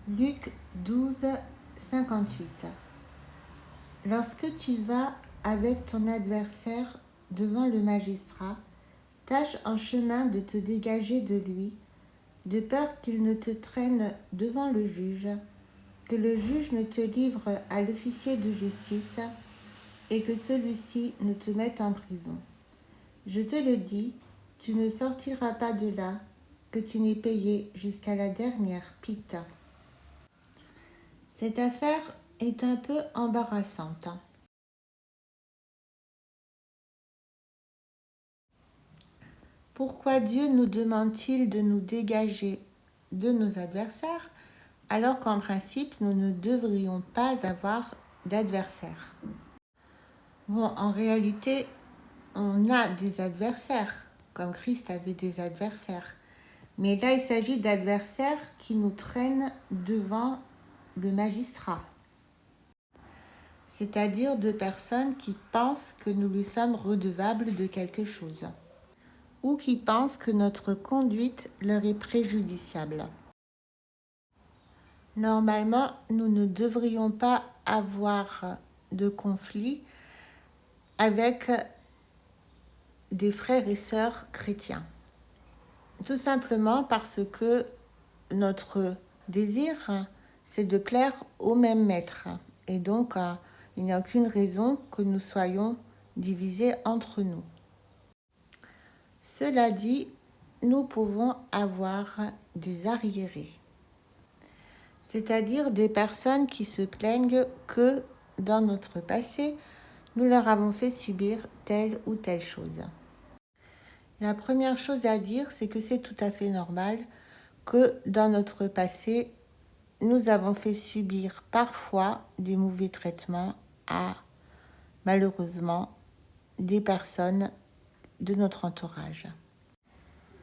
Luc 12, 58. Lorsque tu vas avec ton adversaire devant le magistrat, tâche en chemin de te dégager de lui, de peur qu'il ne te traîne devant le juge, que le juge ne te livre à l'officier de justice et que celui-ci ne te mette en prison. Je te le dis, tu ne sortiras pas de là que tu n'aies payé jusqu'à la dernière pique. Cette affaire est un peu embarrassante. Pourquoi Dieu nous demande-t-il de nous dégager de nos adversaires alors qu'en principe nous ne devrions pas avoir d'adversaires? Bon, en réalité, on a des adversaires, comme Christ avait des adversaires. Mais là, il s'agit d'adversaires qui nous traînent devant le magistrat. C'est-à-dire de personnes qui pensent que nous lui sommes redevables de quelque chose, ou qui pensent que notre conduite leur est préjudiciable. Normalement, nous ne devrions pas avoir de conflit avec des frères et sœurs chrétiens. Tout simplement parce que notre désir, c'est de plaire au même maître. Et donc, il n'y a aucune raison que nous soyons divisés entre nous. Cela dit, nous pouvons avoir des arriérés, c'est-à-dire des personnes qui se plaignent que dans notre passé, nous leur avons fait subir telle ou telle chose. La première chose à dire, c'est que c'est tout à fait normal que dans notre passé, nous avons fait subir parfois des mauvais traitements à, malheureusement, des personnes de notre entourage.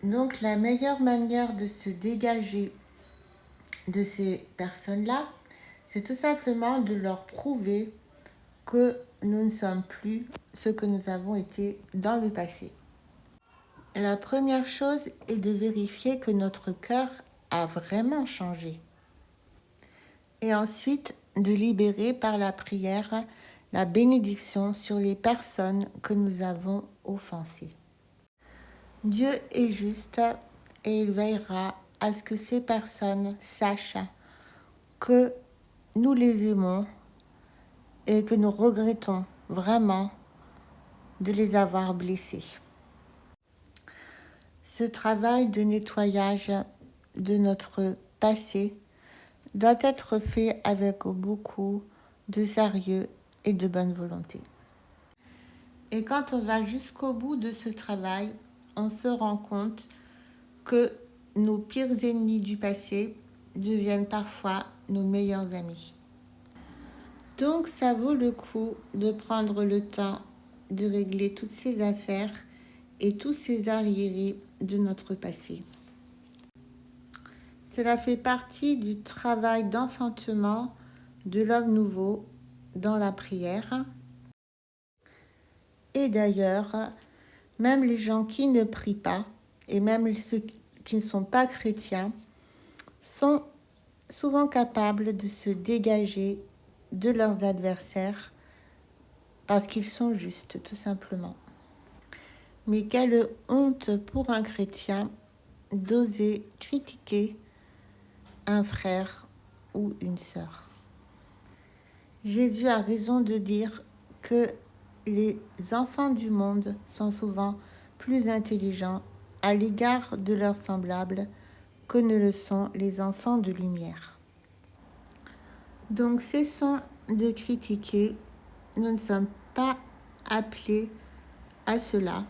Donc la meilleure manière de se dégager de ces personnes-là, c'est tout simplement de leur prouver que nous ne sommes plus ce que nous avons été dans le passé. La première chose est de vérifier que notre cœur a vraiment changé. Et ensuite, de libérer par la prière la bénédiction sur les personnes que nous avons offensées. Dieu est juste et il veillera à ce que ces personnes sachent que nous les aimons et que nous regrettons vraiment de les avoir blessés. Ce travail de nettoyage de notre passé doit être fait avec beaucoup de sérieux et de bonne volonté. Et quand on va jusqu'au bout de ce travail, on se rend compte que nos pires ennemis du passé deviennent parfois nos meilleurs amis. Donc ça vaut le coup de prendre le temps de régler toutes ces affaires et tous ces arriérés de notre passé. Cela fait partie du travail d'enfantement de l'homme nouveau dans la prière. Et d'ailleurs, même les gens qui ne prient pas, et même ceux qui ne sont pas chrétiens, sont souvent capables de se dégager de leurs adversaires parce qu'ils sont justes, tout simplement. Mais quelle honte pour un chrétien d'oser critiquer un frère ou une sœur. Jésus a raison de dire que les enfants du monde sont souvent plus intelligents à l'égard de leurs semblables que ne le sont les enfants de lumière. Donc cessons de critiquer, nous ne sommes pas appelés à cela.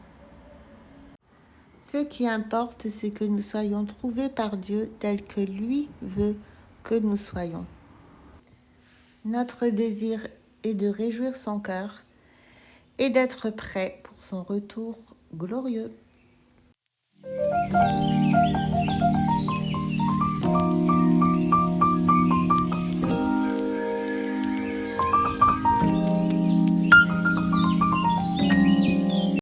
Ce qui importe, c'est que nous soyons trouvés par Dieu tel que lui veut que nous soyons. Notre désir est de réjouir son cœur et d'être prêt pour son retour glorieux.